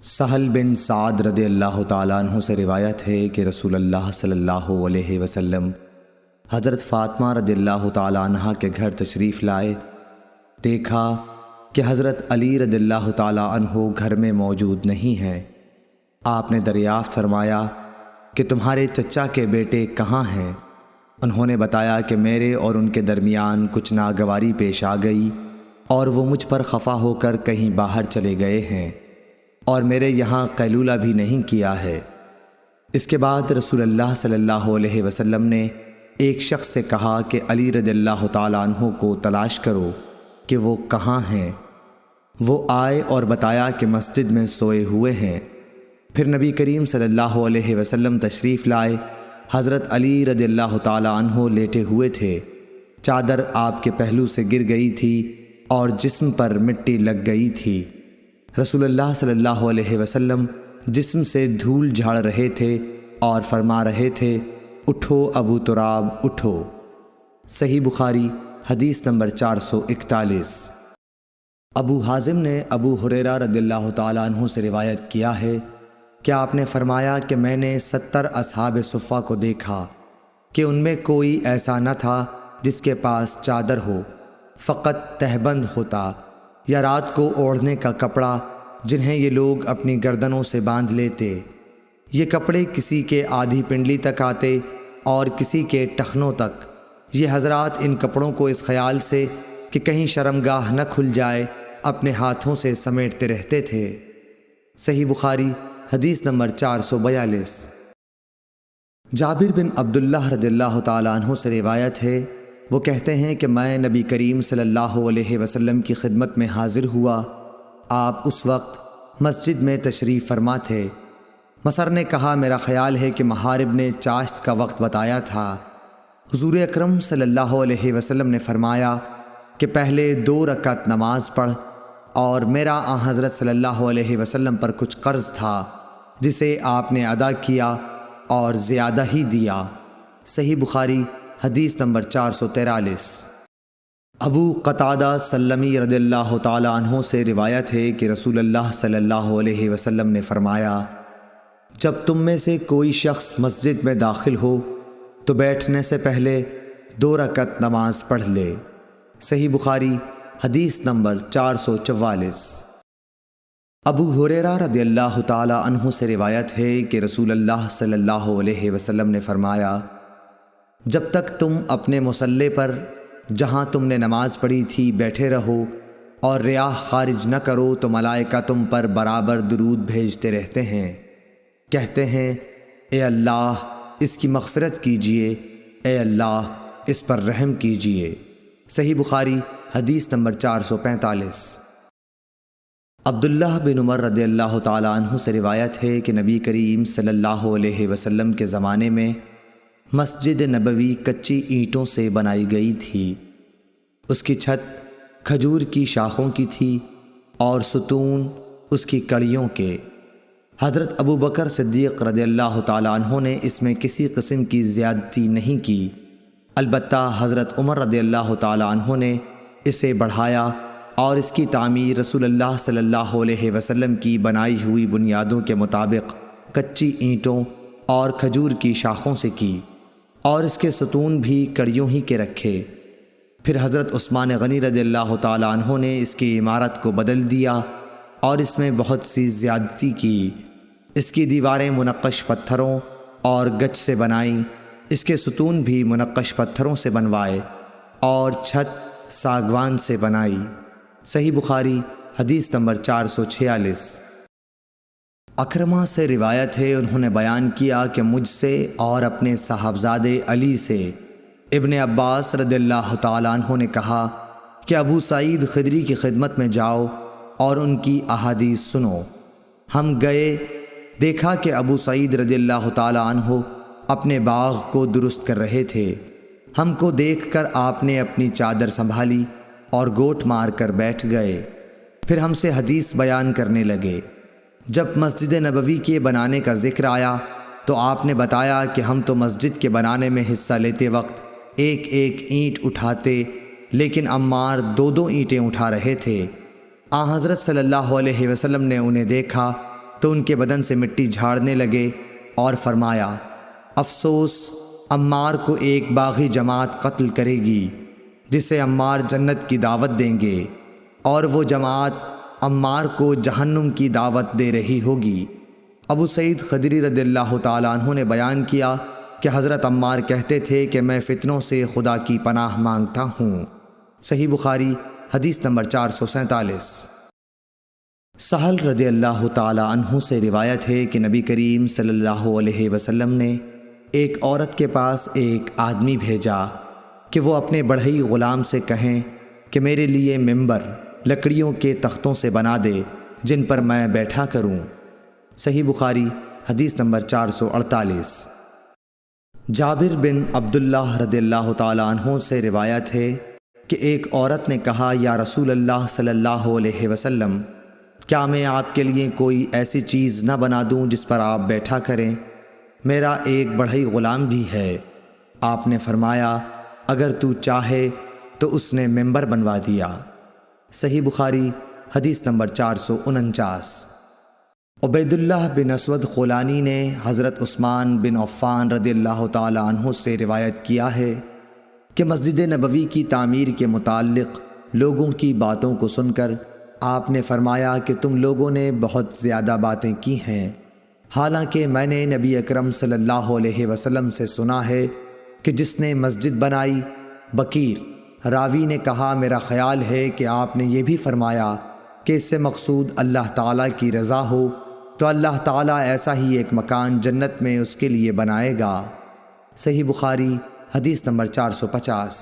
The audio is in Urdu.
سہل بن سعد رضی اللہ تعالیٰ عنہ سے روایت ہے کہ رسول اللہ صلی اللہ علیہ وسلم حضرت فاطمہ رضی اللہ تعالیٰ عنہ کے گھر تشریف لائے۔ دیکھا کہ حضرت علی رضی اللہ تعالیٰ عنہ گھر میں موجود نہیں ہیں۔ آپ نے دریافت فرمایا کہ تمہارے چچا کے بیٹے کہاں ہیں؟ انہوں نے بتایا کہ میرے اور ان کے درمیان کچھ ناگواری پیش آ گئی اور وہ مجھ پر خفا ہو کر کہیں باہر چلے گئے ہیں اور میرے یہاں قیلولہ بھی نہیں کیا ہے۔ اس کے بعد رسول اللہ صلی اللہ علیہ وسلم نے ایک شخص سے کہا کہ علی رضی اللہ تعالیٰ عنہ کو تلاش کرو کہ وہ کہاں ہیں۔ وہ آئے اور بتایا کہ مسجد میں سوئے ہوئے ہیں۔ پھر نبی کریم صلی اللہ علیہ وسلم تشریف لائے۔ حضرت علی رضی اللہ تعالیٰ عنہ لیٹے ہوئے تھے۔ چادر آپ کے پہلو سے گر گئی تھی اور جسم پر مٹی لگ گئی تھی۔ رسول اللہ صلی اللہ علیہ وسلم جسم سے دھول جھاڑ رہے تھے اور فرما رہے تھے، اٹھو ابو تراب اٹھو۔ صحیح بخاری حدیث نمبر 441۔ ابو حازم نے ابو ہریرہ رضی اللہ تعالیٰ عنہ سے روایت کیا ہے کہ آپ نے فرمایا کہ میں نے 70 اصحاب صفہ کو دیکھا کہ ان میں کوئی ایسا نہ تھا جس کے پاس چادر ہو، فقط تہبند ہوتا یا رات کو اوڑھنے کا کپڑا جنہیں یہ لوگ اپنی گردنوں سے باندھ لیتے۔ یہ کپڑے کسی کے آدھی پنڈلی تک آتے اور کسی کے ٹخنوں تک۔ یہ حضرات ان کپڑوں کو اس خیال سے کہ کہیں شرمگاہ نہ کھل جائے اپنے ہاتھوں سے سمیٹتے رہتے تھے۔ صحیح بخاری حدیث نمبر 442۔ جابر بن عبداللہ رضی اللہ تعالیٰ عنہ سے روایت ہے، وہ کہتے ہیں کہ میں نبی کریم صلی اللہ علیہ وسلم کی خدمت میں حاضر ہوا۔ آپ اس وقت مسجد میں تشریف فرما تھے۔ مصر نے کہا، میرا خیال ہے کہ محارب نے چاشت کا وقت بتایا تھا۔ حضور اکرم صلی اللہ علیہ وسلم نے فرمایا کہ پہلے 2 رکعت نماز پڑھ، اور میرا آن حضرت صلی اللہ علیہ وسلم پر کچھ قرض تھا جسے آپ نے ادا کیا اور زیادہ ہی دیا۔ صحیح بخاری حدیث نمبر 443۔ ابو قتادہ سلمی رضی اللہ تعالیٰ عنہ سے روایت ہے کہ رسول اللہ صلی اللہ علیہ وسلم نے فرمایا، جب تم میں سے کوئی شخص مسجد میں داخل ہو تو بیٹھنے سے پہلے 2 رکعت نماز پڑھ لے۔ صحیح بخاری حدیث نمبر 444۔ ابو ہریرہ رضی اللہ تعالیٰ عنہ سے روایت ہے کہ رسول اللہ صلی اللہ علیہ وسلم نے فرمایا، جب تک تم اپنے مصلی پر جہاں تم نے نماز پڑھی تھی بیٹھے رہو اور ریاح خارج نہ کرو تو ملائکہ تم پر برابر درود بھیجتے رہتے ہیں، کہتے ہیں، اے اللہ اس کی مغفرت کیجئے، اے اللہ اس پر رحم کیجئے۔ صحیح بخاری حدیث نمبر 445۔ عبداللہ بن عمر رضی اللہ تعالیٰ عنہ سے روایت ہے کہ نبی کریم صلی اللہ علیہ وسلم کے زمانے میں مسجد نبوی کچی اینٹوں سے بنائی گئی تھی۔ اس کی چھت کھجور کی شاخوں کی تھی اور ستون اس کی کڑیوں کے۔ حضرت ابو بکر صدیق رضی اللہ تعالیٰ عنہ نے اس میں کسی قسم کی زیادتی نہیں کی، البتہ حضرت عمر رضی اللہ تعالیٰ عنہ نے اسے بڑھایا اور اس کی تعمیر رسول اللہ صلی اللہ علیہ وسلم کی بنائی ہوئی بنیادوں کے مطابق کچی اینٹوں اور کھجور کی شاخوں سے کی، اور اس کے ستون بھی کڑیوں ہی کے رکھے۔ پھر حضرت عثمان غنی رضی اللہ تعالیٰ عنہ نے اس کی عمارت کو بدل دیا اور اس میں بہت سی زیادتی کی۔ اس کی دیواریں منقش پتھروں اور گچ سے بنائیں، اس کے ستون بھی منقش پتھروں سے بنوائے اور چھت ساگوان سے بنائی۔ صحیح بخاری حدیث نمبر 446۔ اکرمہ سے روایت ہے، انہوں نے بیان کیا کہ مجھ سے اور اپنے صاحبزادے علی سے ابن عباس رضی اللہ تعالیٰ عنہ نے کہا کہ ابو سعید خدری کی خدمت میں جاؤ اور ان کی احادیث سنو۔ ہم گئے، دیکھا کہ ابو سعید رضی اللہ تعالیٰ عنہ اپنے باغ کو درست کر رہے تھے۔ ہم کو دیکھ کر آپ نے اپنی چادر سنبھالی اور گوٹ مار کر بیٹھ گئے۔ پھر ہم سے حدیث بیان کرنے لگے۔ جب مسجد نبوی کے بنانے کا ذکر آیا تو آپ نے بتایا کہ ہم تو مسجد کے بنانے میں حصہ لیتے وقت ایک ایک اینٹ اٹھاتے، لیکن عمار 2 اینٹیں اٹھا رہے تھے۔ حضرت صلی اللہ علیہ وسلم نے انہیں دیکھا تو ان کے بدن سے مٹی جھاڑنے لگے اور فرمایا، افسوس عمار کو ایک باغی جماعت قتل کرے گی جسے عمار جنت کی دعوت دیں گے، اور وہ جماعت عمار کو جہنم کی دعوت دے رہی ہوگی۔ ابو سعید خدری رضی اللہ تعالیٰ عنہ نے بیان کیا کہ حضرت عمار کہتے تھے کہ میں فتنوں سے خدا کی پناہ مانگتا ہوں۔ صحیح بخاری حدیث نمبر 447۔ سہل رضی اللہ تعالیٰ عنہ سے روایت ہے کہ نبی کریم صلی اللہ علیہ وسلم نے ایک عورت کے پاس ایک آدمی بھیجا کہ وہ اپنے بڑھئی غلام سے کہیں کہ میرے لیے ممبر لکڑیوں کے تختوں سے بنا دے جن پر میں بیٹھا کروں۔ صحیح بخاری حدیث نمبر 448۔ جابر بن عبداللہ رضی اللہ تعالیٰ عنہ سے روایت ہے کہ ایک عورت نے کہا، یا رسول اللہ صلی اللہ علیہ وسلم، کیا میں آپ کے لیے کوئی ایسی چیز نہ بنا دوں جس پر آپ بیٹھا کریں؟ میرا ایک بڑھئی غلام بھی ہے۔ آپ نے فرمایا، اگر تو چاہے تو اس نے ممبر بنوا دیا۔ صحیح بخاری حدیث نمبر 449۔ عبید اللہ بن اسود خولانی نے حضرت عثمان بن عفان رضی اللہ تعالی عنہ سے روایت کیا ہے کہ مسجد نبوی کی تعمیر کے متعلق لوگوں کی باتوں کو سن کر آپ نے فرمایا کہ تم لوگوں نے بہت زیادہ باتیں کی ہیں، حالانکہ میں نے نبی اکرم صلی اللہ علیہ وسلم سے سنا ہے کہ جس نے مسجد بنائی بکیر۔ راوی نے کہا، میرا خیال ہے کہ آپ نے یہ بھی فرمایا کہ اس سے مقصود اللہ تعالیٰ کی رضا ہو، تو اللہ تعالیٰ ایسا ہی ایک مکان جنت میں اس کے لیے بنائے گا۔ صحیح بخاری حدیث نمبر 450۔